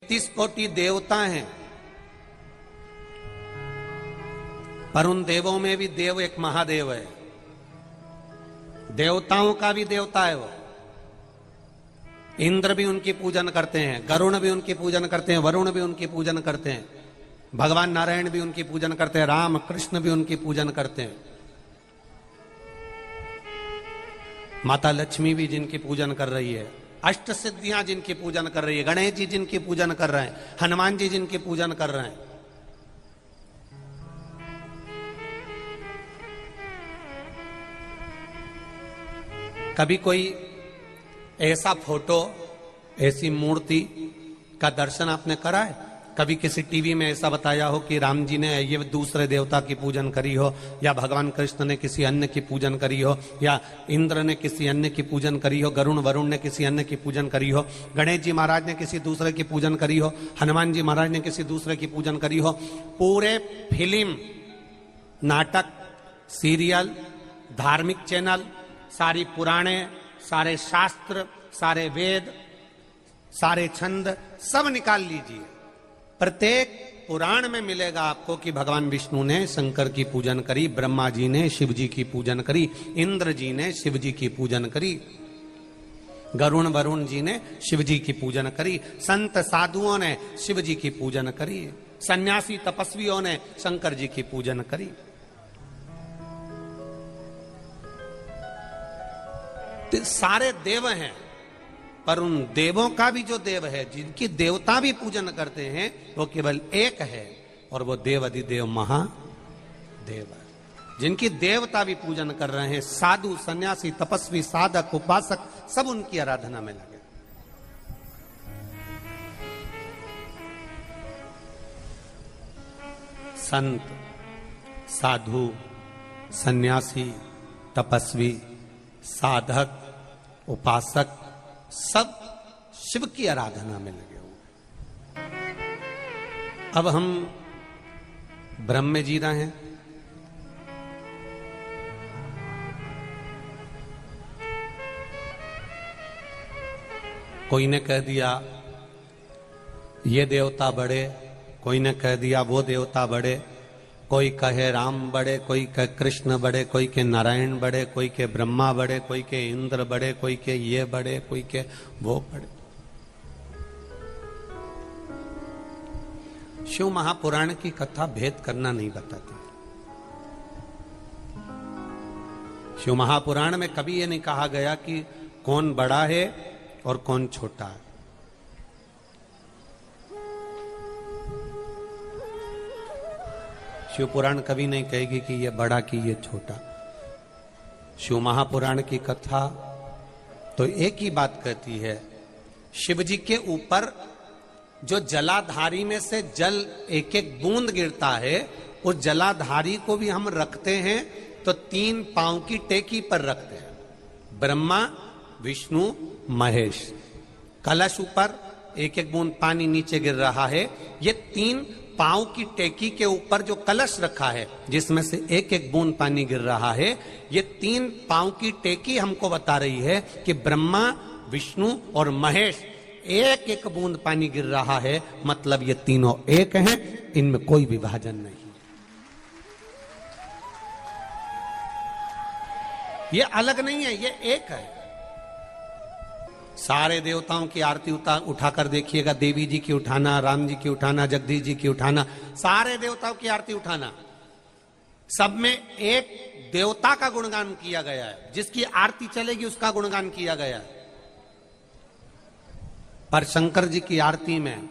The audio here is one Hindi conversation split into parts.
30 कोटि देवता हैं, पर उन देवों में भी देव एक महादेव है। देवताओं का भी देवता है वो। इंद्र भी उनकी पूजन करते हैं, गरुण भी उनकी पूजन करते हैं, वरुण भी उनकी पूजन करते हैं, भगवान नारायण भी उनकी पूजन करते हैं, राम कृष्ण भी उनकी पूजन करते हैं, माता लक्ष्मी भी जिनकी पूजन कर रही है, अष्ट सिद्धियां जिनकी पूजन कर रही है, गणेश जी जिनकी पूजन कर रहे हैं, हनुमान जी जिनकी पूजन कर रहे हैं। कभी कोई ऐसा फोटो, ऐसी मूर्ति का दर्शन आपने करा है? कभी किसी टीवी में ऐसा बताया हो कि राम जी ने ये दूसरे देवता की पूजन करी हो, या भगवान कृष्ण ने किसी अन्य की पूजन करी हो, या इंद्र ने किसी अन्य की पूजन करी हो, गरुण वरुण ने किसी अन्य की पूजन करी हो, गणेश जी महाराज ने किसी दूसरे की पूजन करी हो, हनुमान जी महाराज ने किसी दूसरे की पूजन करी हो? पूरे फिल्म, नाटक, सीरियल, धार्मिक चैनल, सारी पुराणे, सारे शास्त्र, सारे वेद, सारे छंद सब निकाल लीजिए, प्रत्येक पुराण में मिलेगा आपको कि भगवान विष्णु ने शंकर की पूजन करी, ब्रह्मा जी ने शिव जी की पूजन करी, इंद्र जी ने शिव जी की पूजन करी, गरुण वरुण जी ने शिव जी की पूजन करी, संत साधुओं ने शिव जी की पूजन करी, सन्यासी तपस्वियों ने शंकर जी की पूजन करी। तो सारे देव हैं, पर उन देवों का भी जो देव है, जिनकी देवता भी पूजन करते हैं, वो केवल एक है, और वो देव अधिदेव महादेव है। जिनकी देवता भी पूजन कर रहे हैं, साधु, सन्यासी, तपस्वी, साधक, उपासक, सब उनकी आराधना में लगे। संत, साधु, सन्यासी, तपस्वी, साधक, उपासक, सब शिव की आराधना में लगे हुए। अब हम ब्रह्म में जी रहे हैं। कोई ने कह दिया ये देवता बड़े, कोई ने कह दिया वो देवता बड़े, कोई कहे राम बड़े, कोई कहे कृष्ण बड़े, कोई के नारायण बड़े, कोई के ब्रह्मा बड़े, कोई के इंद्र बड़े, कोई के ये बड़े, कोई के वो बड़े। शिव महापुराण की कथा भेद करना नहीं बताती। शिव महापुराण में कभी ये नहीं कहा गया कि कौन बड़ा है और कौन छोटा है। शिव पुराण कभी नहीं कहेगी कि ये बड़ा कि ये छोटा। शिव महापुराण की कथा तो एक ही बात कहती है, शिव जी के ऊपर जो जलाधारी में से जल एक एक बूंद गिरता है, उस जलाधारी को भी हम रखते हैं तो 3 पांव की टेकी पर रखते हैं। ब्रह्मा, विष्णु, महेश, कलश ऊपर, एक एक बूंद पानी नीचे गिर रहा है। ये 3 पांव की टेकी के ऊपर जो कलश रखा है, जिसमें से एक एक बूंद पानी गिर रहा है, ये 3 पांव की टेकी हमको बता रही है कि ब्रह्मा, विष्णु और महेश एक एक बूंद पानी गिर रहा है, मतलब ये तीनों एक हैं, इनमें कोई विभाजन नहीं। ये अलग नहीं है, ये एक है। सारे देवताओं की आरती उठाकर देखिएगा, देवी जी की उठाना, राम जी की उठाना, जगदीश जी की उठाना, सारे देवताओं की आरती उठाना, सब में एक देवता का गुणगान किया गया है, जिसकी आरती चलेगी उसका गुणगान किया गया है। पर शंकर जी की आरती में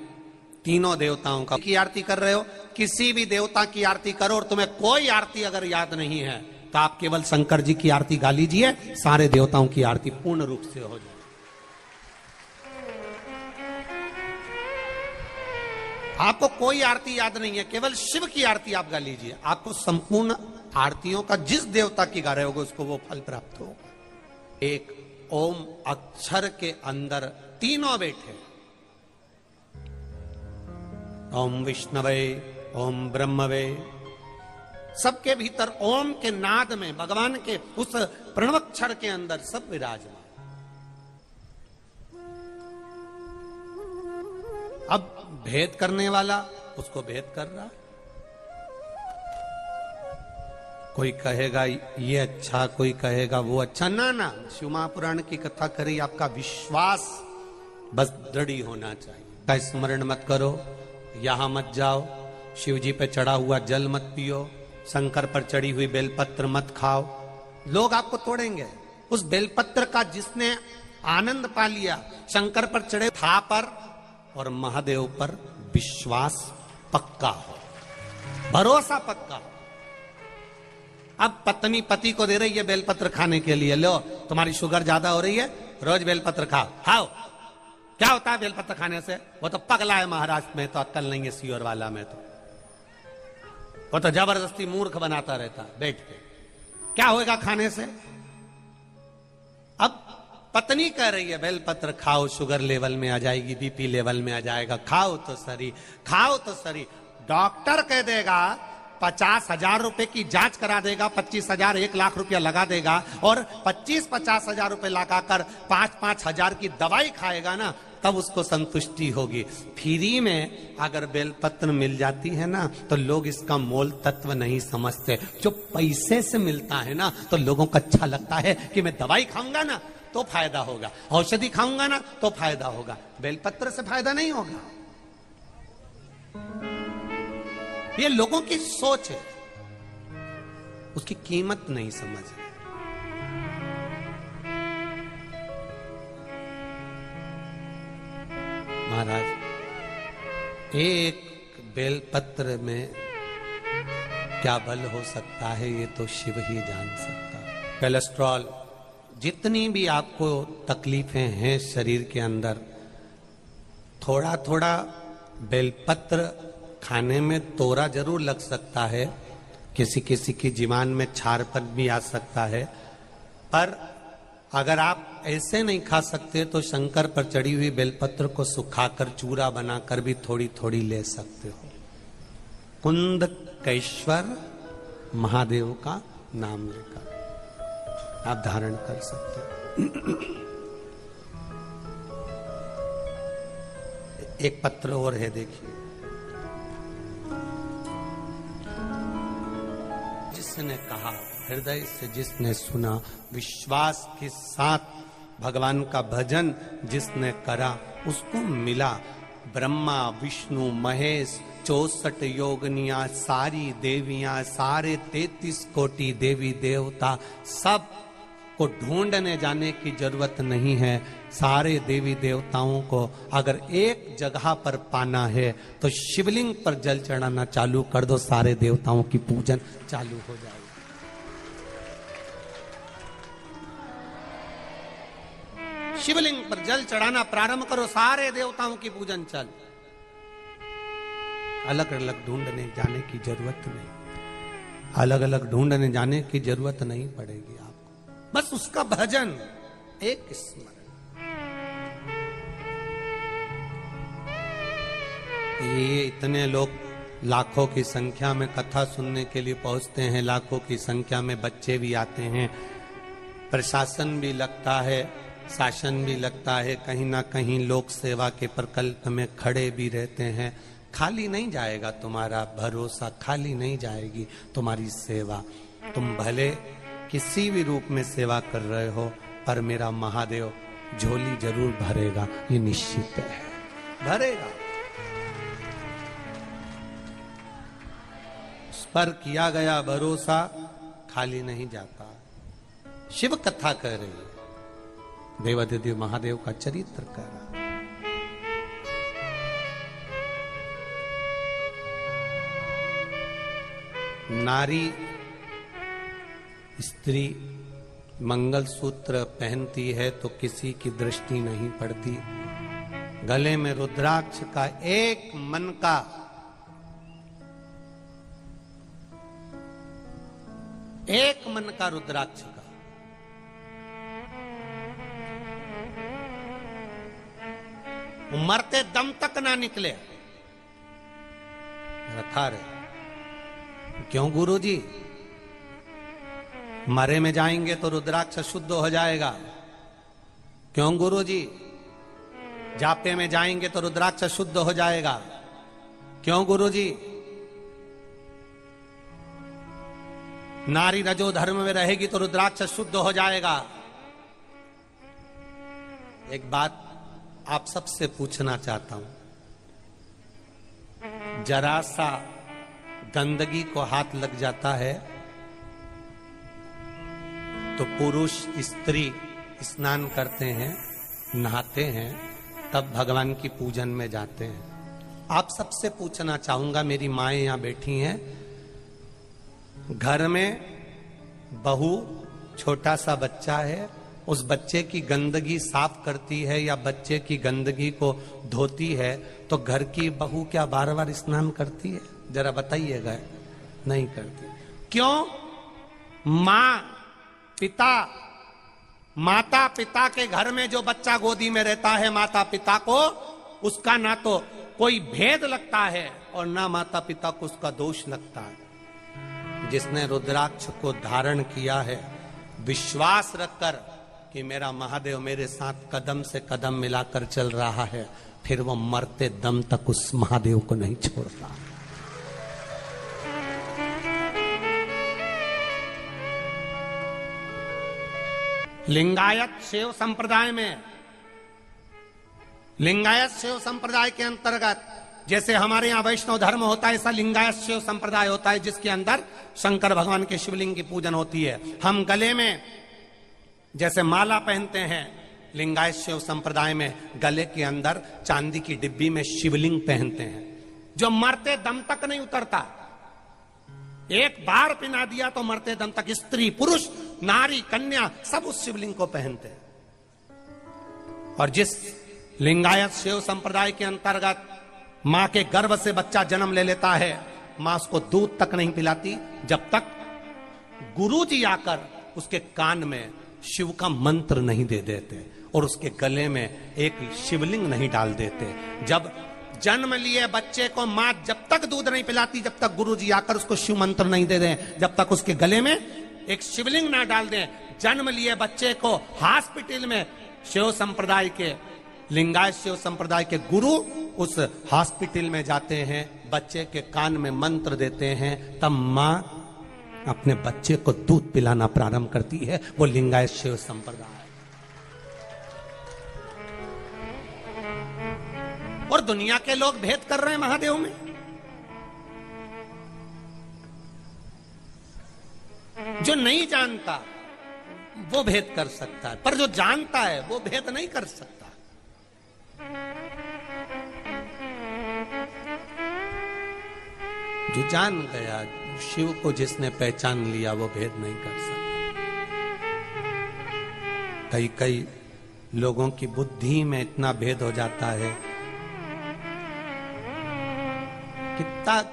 तीनों देवताओं का की आरती कर रहे हो, किसी भी देवता की आरती करो और तुम्हें कोई आरती अगर याद नहीं है तो आप केवल शंकर जी की आरती गा लीजिए, सारे देवताओं की आरती पूर्ण रूप से हो जाए। आपको कोई आरती याद नहीं है, केवल शिव की आरती आप गा लीजिए, आपको संपूर्ण आरतियों का जिस देवता की गा रहे होगे उसको वो फल प्राप्त होगा। एक ओम अक्षर के अंदर तीनों बैठे, ओम विष्णवे, ओम ब्रह्मवे, सबके भीतर ओम के नाद में, भगवान के उस प्रणवाक्षर के अंदर सब विराजमान। अब भेद करने वाला उसको भेद कर रहा। कोई कहेगा ये अच्छा, कोई कहेगा वो अच्छा। ना ना, शिव महापुराण की कथा करी, आपका विश्वास बस दृढ़ होना चाहिए। का स्मरण मत करो, यहां मत जाओ, शिव जी पे चढ़ा हुआ जल मत पियो, शंकर पर चढ़ी हुई बेलपत्र मत खाओ, लोग आपको तोड़ेंगे। उस बेलपत्र का जिसने आनंद पा लिया, शंकर पर चढ़े था पर और महादेव पर विश्वास पक्का हो, भरोसा पक्का हो। अब पत्नी पति को दे रही है बेलपत्र खाने के लिए, लो तुम्हारी शुगर ज्यादा हो रही है, रोज बेलपत्र खाओ। खाओ, क्या होता है बेलपत्र खाने से? वो तो पगला है महाराष्ट्र में, तो अक्कल नहीं है सीहोर वाला में, तो वो तो जबरदस्ती मूर्ख बनाता रहता बैठ के। क्या होएगा खाने से? अब पत्नी कह रही है बेलपत्र खाओ, शुगर लेवल में आ जाएगी, बीपी लेवल में आ जाएगा, खाओ तो सरी, खाओ तो सरी। डॉक्टर कह देगा 50,000 रुपए की जांच करा देगा, 25,000 1 लाख रुपया लगा देगा, और 25-50,000 रुपए लगाकर 5-5 हजार की दवाई खाएगा ना, तब उसको संतुष्टि होगी। फ्री में अगर बेलपत्र मिल जाती है ना, तो लोग इसका मोल तत्व नहीं समझते। जो पैसे से मिलता है ना, तो लोगों को अच्छा लगता है कि मैं दवाई खाऊंगा ना तो फायदा होगा, औषधि खाऊंगा ना तो फायदा होगा, बेलपत्र से फायदा नहीं होगा। ये लोगों की सोच है, उसकी कीमत नहीं समझ रहे। महाराज, एक बेलपत्र में क्या बल हो सकता है, ये तो शिव ही जान सकता है। कोलेस्ट्रॉल, जितनी भी आपको तकलीफें हैं शरीर के अंदर, थोड़ा थोड़ा बेलपत्र खाने में तोरा जरूर लग सकता है, किसी किसी की जीवान में छारपन भी आ सकता है, पर अगर आप ऐसे नहीं खा सकते तो शंकर पर चढ़ी हुई बेलपत्र को सुखाकर चूरा बनाकर भी थोड़ी थोड़ी ले सकते हो। कुंदकेश्वर महादेव का नाम लेकर आप धारण कर सकते हो। एक पत्र और है, देखिए। जिसने कहा, हृदय से जिसने सुना, विश्वास के साथ भगवान का भजन जिसने करा, उसको मिला ब्रह्मा विष्णु महेश 64 योगनियां, सारी देवियां, सारे 33 कोटि देवी देवता, सब को ढूंढने जाने की जरूरत नहीं है। सारे देवी देवताओं को अगर एक जगह पर पाना है तो शिवलिंग पर जल चढ़ाना चालू कर दो, सारे देवताओं की पूजन चालू हो जाएगी। शिवलिंग पर जल चढ़ाना प्रारंभ करो, सारे देवताओं की पूजन चालू। अलग अलग ढूंढने जाने की जरूरत नहीं, अलग अलग ढूंढने जाने की जरूरत नहीं पड़ेगी आपको, बस उसका भजन, एक स्मरण। ये इतने लोग लाखों की संख्या में कथा सुनने के लिए पहुंचते हैं, लाखों की संख्या में बच्चे भी आते हैं, प्रशासन भी लगता है, शासन भी लगता है, कहीं ना कहीं लोक सेवा के प्रकल्प में खड़े भी रहते हैं। खाली नहीं जाएगा तुम्हारा भरोसा, खाली नहीं जाएगी तुम्हारी सेवा। तुम भले किसी भी रूप में सेवा कर रहे हो, पर मेरा महादेव झोली जरूर भरेगा, ये निश्चित है, भरेगा। उस पर किया गया भरोसा खाली नहीं जाता। शिव कथा कह रही है, देवादिदेव महादेव का चरित्र कह रहा है। नारी स्त्री मंगलसूत्र पहनती है तो किसी की दृष्टि नहीं पड़ती। गले में रुद्राक्ष का एक मन का रुद्राक्ष का मरते दम तक ना निकले, रखा रहे। क्यों गुरुजी? मरे में जाएंगे तो रुद्राक्ष शुद्ध हो जाएगा। क्यों गुरुजी? जापे में जाएंगे तो रुद्राक्ष शुद्ध हो जाएगा। क्यों गुरुजी? नारी रजो धर्म में रहेगी तो रुद्राक्ष शुद्ध हो जाएगा। एक बात आप सबसे पूछना चाहता हूं, जरा सा गंदगी को हाथ लग जाता है तो पुरुष स्त्री स्नान करते हैं, नहाते हैं, तब भगवान की पूजन में जाते हैं। आप सबसे पूछना चाहूंगा, मेरी माएं यहां बैठी हैं, घर में बहू छोटा सा बच्चा है, उस बच्चे की गंदगी साफ करती है या बच्चे की गंदगी को धोती है, तो घर की बहू क्या बार बार स्नान करती है? जरा बताइएगा। नहीं करती। क्यों? माता पिता के घर में जो बच्चा गोदी में रहता है, माता पिता को उसका ना तो कोई भेद लगता है और ना माता पिता को उसका दोष लगता है। जिसने रुद्राक्ष को धारण किया है विश्वास रखकर कि मेरा महादेव मेरे साथ कदम से कदम मिलाकर चल रहा है, फिर वो मरते दम तक उस महादेव को नहीं छोड़ता। लिंगायत शैव संप्रदाय में, लिंगायत शैव संप्रदाय के अंतर्गत जैसे हमारे यहां वैष्णव धर्म होता है, ऐसा लिंगायत शैव संप्रदाय होता है जिसके अंदर शंकर भगवान के शिवलिंग की पूजन होती है। हम गले में जैसे माला पहनते हैं, लिंगायत शैव संप्रदाय में गले के अंदर चांदी की डिब्बी में शिवलिंग पहनते हैं, जो मरते दम तक नहीं उतरता। एक बार पिना दिया तो मरते दम तक स्त्री पुरुष नारी कन्या सब उस शिवलिंग को पहनते हैं। और जिस लिंगायत शैव संप्रदाय के अंतर्गत मां के गर्भ से बच्चा जन्म ले लेता है, मां उसको दूध तक नहीं पिलाती जब तक गुरुजी आकर उसके कान में शिव का मंत्र नहीं दे देते और उसके गले में एक शिवलिंग नहीं डाल देते। जब जन्म लिए बच्चे को मां जब तक दूध नहीं पिलाती, जब तक गुरुजी आकर उसको शिव मंत्र नहीं दे दें, जब तक उसके गले में एक शिवलिंग ना डाल दें। जन्म लिए बच्चे को हॉस्पिटल में शिव संप्रदाय के, लिंगायत शिव संप्रदाय के गुरु उस हॉस्पिटल में जाते हैं, बच्चे के कान में मंत्र देते हैं, तब मां अपने बच्चे को दूध पिलाना प्रारंभ करती है। वो लिंगायत शिव संप्रदाय। और दुनिया के लोग भेद कर रहे हैं महादेव में। जो नहीं जानता वो भेद कर सकता है, पर जो जानता है वो भेद नहीं कर सकता। जो जान गया, शिव को जिसने पहचान लिया, वो भेद नहीं कर सकता। कई लोगों की बुद्धि में इतना भेद हो जाता है।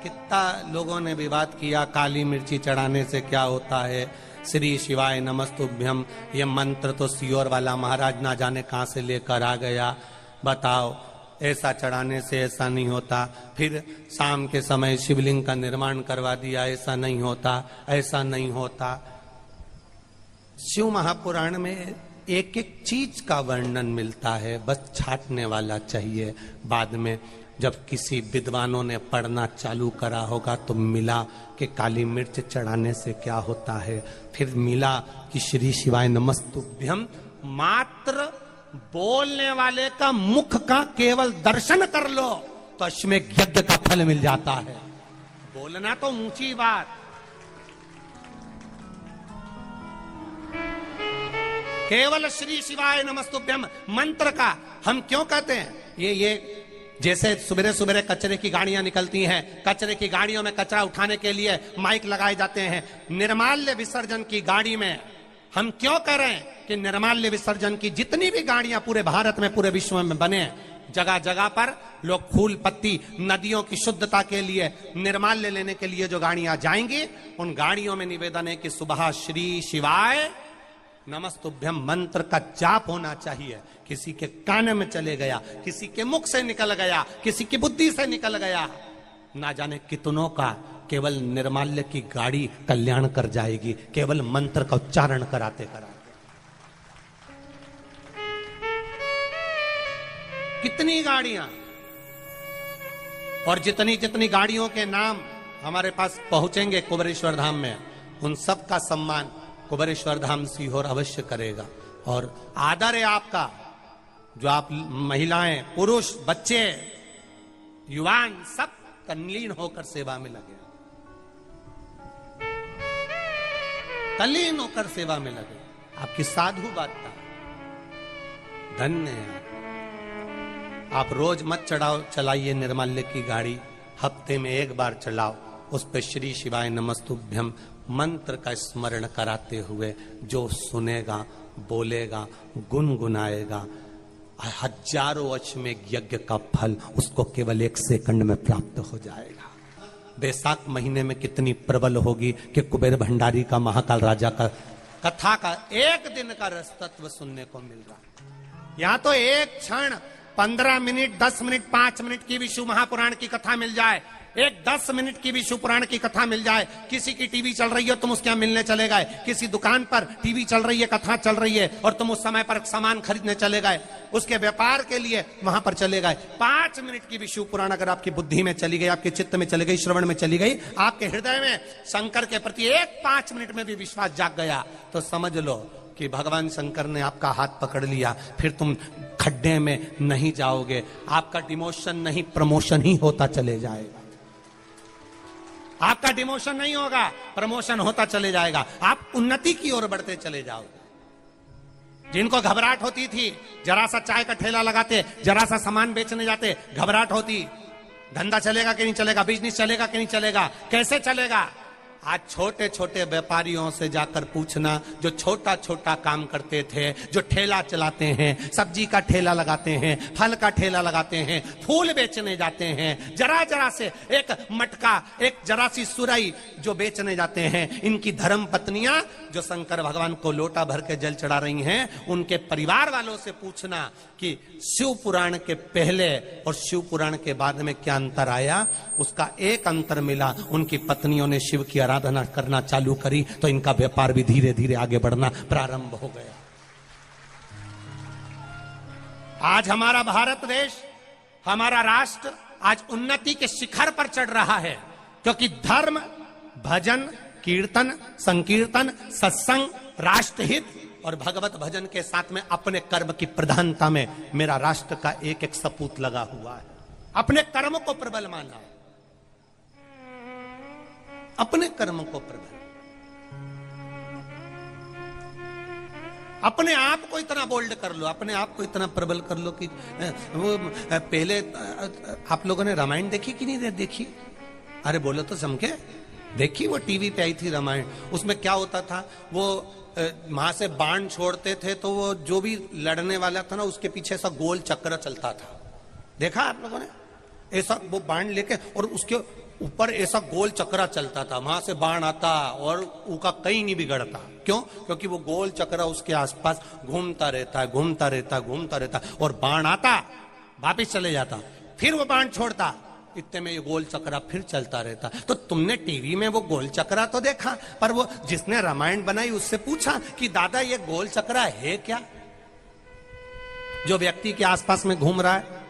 कितना लोगों ने विवाद किया, काली मिर्ची चढ़ाने से क्या होता है, श्री शिवाय नमस्तुभ्यम, ये मंत्र तो सियोर वाला महाराज ना जाने कहां से लेकर आ गया, बताओ ऐसा चढ़ाने से ऐसा नहीं होता। फिर शाम के समय शिवलिंग का निर्माण करवा दिया, ऐसा नहीं होता, ऐसा नहीं होता। शिव महापुराण में एक एक चीज का वर्णन मिलता है, बस छाटने वाला चाहिए। बाद में जब किसी विद्वानों ने पढ़ना चालू करा होगा तो मिला कि काली मिर्च चढ़ाने से क्या होता है, फिर मिला कि श्री शिवाय नमस्तुभ्यम मात्र बोलने वाले का मुख का केवल दर्शन कर लो तो अश्वमेध यज्ञ का फल मिल जाता है। बोलना तो ऊंची बात, केवल श्री शिवाय नमस्तुभ्यम मंत्र का हम क्यों कहते हैं? ये जैसे सुबह सुबह कचरे की गाड़ियां निकलती हैं, कचरे की गाड़ियों में कचरा उठाने के लिए माइक लगाए जाते हैं। निर्माल्य विसर्जन की गाड़ी में हम क्यों कह रहे हैं कि निर्माल्य विसर्जन की जितनी भी गाड़ियां पूरे भारत में, पूरे विश्व में बने, जगह जगह पर लोग फूल पत्ती, नदियों की शुद्धता के लिए, निर्माल्य लेने के लिए जो गाड़ियां जाएंगी, उन गाड़ियों में निवेदन है कि सुबह श्री शिवाय नमस्तुभ्यम मंत्र का जाप होना चाहिए। किसी के कान में चले गया, किसी के मुख से निकल गया, किसी की बुद्धि से निकल गया, ना जाने कितनों का केवल निर्माल्य की गाड़ी कल्याण कर जाएगी, केवल मंत्र का उच्चारण कराते कराते। कितनी गाड़ियां, और जितनी जितनी गाड़ियों के नाम हमारे पास पहुंचेंगे कुबेरेश्वर धाम में, उन सब का सम्मान कुबेरेश्वर धाम सीहोर अवश्य करेगा। और आदर है आपका, जो आप महिलाएं, पुरुष, बच्चे, युवान सब तल्लीन होकर सेवा में लगे, तल्लीन होकर सेवा में लगे। आपकी साधु बात का धन्य है। आप रोज मत चलाइए निर्माल्य की गाड़ी, हफ्ते में एक बार चलाओ, उस पर श्री शिवाय नमस्तुभ्यम मंत्र का स्मरण कराते हुए जो सुनेगा, बोलेगा, गुनगुनाएगा, हजारों अश्वमेघ यज्ञ का फल उसको केवल 1 सेकंड में प्राप्त हो जाएगा। बैसाख महीने में कितनी प्रबल होगी कि कुबेर भंडारी का, महाकाल राजा का कथा का 1 दिन का रस तत्व सुनने को मिल रहा। यहां तो एक क्षण 15 मिनट, 10 मिनट, 5 मिनट की विष्णु महापुराण की कथा मिल जाए, एक 10 मिनट की विष्णु पुराण की कथा मिल जाए, किसी की टीवी चल रही है तुम उसके यहां मिलने चले गए, किसी दुकान पर टीवी चल रही है, कथा चल रही है और तुम उस समय पर सामान खरीदने चले गए, उसके व्यापार के लिए वहां पर चले गए। 5 मिनट की विष्णु पुराण अगर आपकी बुद्धि में चली गई, आपके चित्त में चली गई, श्रवण में चली गई, आपके हृदय में शंकर के प्रति एक 5 मिनट में भी विश्वास जाग गया, तो समझ लो कि भगवान शंकर ने आपका हाथ पकड़ लिया। फिर तुम खड्डे में नहीं जाओगे, आपका डिमोशन नहीं प्रमोशन ही होता चले जाएगा। आपका डिमोशन नहीं होगा, प्रमोशन होता चले जाएगा, आप उन्नति की ओर बढ़ते चले जाओगे। जिनको घबराहट होती थी, जरा सा चाय का ठेला लगाते, जरा सा सामान बेचने जाते, घबराहट होती, धंधा चलेगा कि नहीं चलेगा, बिजनेस चलेगा कि नहीं चलेगा, कैसे चलेगा। आज छोटे छोटे व्यापारियों से जाकर पूछना, जो छोटा छोटा काम करते थे, जो ठेला चलाते हैं, सब्जी का ठेला लगाते हैं, फल का ठेला लगाते हैं, फूल बेचने जाते हैं, जरा जरा से एक मटका, एक जरा सी सुराई जो बेचने जाते हैं, इनकी धर्म पत्नियां जो शंकर भगवान को लोटा भर के जल चढ़ा रही हैं, उनके परिवार वालों से पूछना कि शिव पुराण के पहले और शिव पुराण के बाद में क्या अंतर आया। उसका एक अंतर मिला, उनकी पत्नियों ने शिव की आराधना करना चालू करी तो इनका व्यापार भी धीरे धीरे आगे बढ़ना प्रारंभ हो गया। आज हमारा भारत देश, हमारा राष्ट्र आज उन्नति के शिखर पर चढ़ रहा है, क्योंकि धर्म, भजन, कीर्तन, संकीर्तन, सत्संग, राष्ट्रहित और भगवत भजन के साथ में अपने कर्म की प्रधानता में मेरा राष्ट्र का एक एक सपूत लगा हुआ है। अपने कर्म को प्रबल माना, अपने कर्म को प्रबल, अपने आप को इतना बोल्ड कर लो, अपने आप को इतना प्रबल कर लो कि वो पहले आप लोगों ने रामायण देखी कि नहीं देखी? अरे बोलो तो समझे, देखी? वो टीवी पे आई थी रामायण, उसमें क्या होता था, वो वहां से बाण छोड़ते थे तो वो जो भी लड़ने वाला था ना उसके पीछे ऐसा गोल चक्र चलता था, देखा आप लोगों ने? ऐसा वो बाण लेके और उसके ऊपर ऐसा गोल चक्रा चलता था, वहां से बाण आता और उसका कहीं नहीं बिगड़ता। क्यों? क्योंकि वो गोल चक्रा उसके आसपास घूमता रहता है, घूमता रहता, घूमता रहता, और बाण आता वापिस चले जाता, फिर वो बाण छोड़ता, इतने में ये गोल चक्रा फिर चलता रहता। तो तुमने टीवी में वो गोल चक्रा तो देखा, पर वो जिसने रामायण बनाई उससे पूछा कि दादा ये गोल चक्रा है क्या? जो व्यक्ति के आसपास में घूम रहा है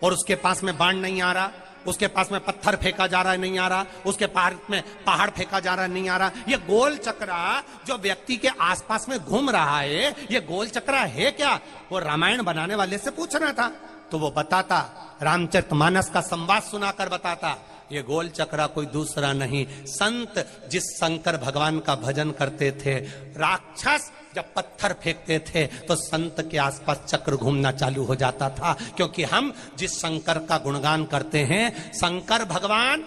और उसके पास में बाण नहीं आ रहा, उसके पास में पत्थर फेंका जा रहा है नहीं आ रहा, उसके पास में पहाड़ फेंका जा रहा है नहीं आ रहा, ये गोल चक्रा जो व्यक्ति के आसपास में घूम रहा है, ये गोल चक्रा है क्या? वो रामायण बनाने वाले से पूछना था, तो वो बताता, रामचरितमानस का संवाद सुनाकर बताता, ये गोल चक्रा कोई दूसरा नहीं, संत जिस शंकर भगवान का भजन करते थे, राक्षस जब पत्थर फेंकते थे तो संत के आसपास चक्र घूमना चालू हो जाता था। क्योंकि हम जिस शंकर का गुणगान करते हैं, शंकर भगवान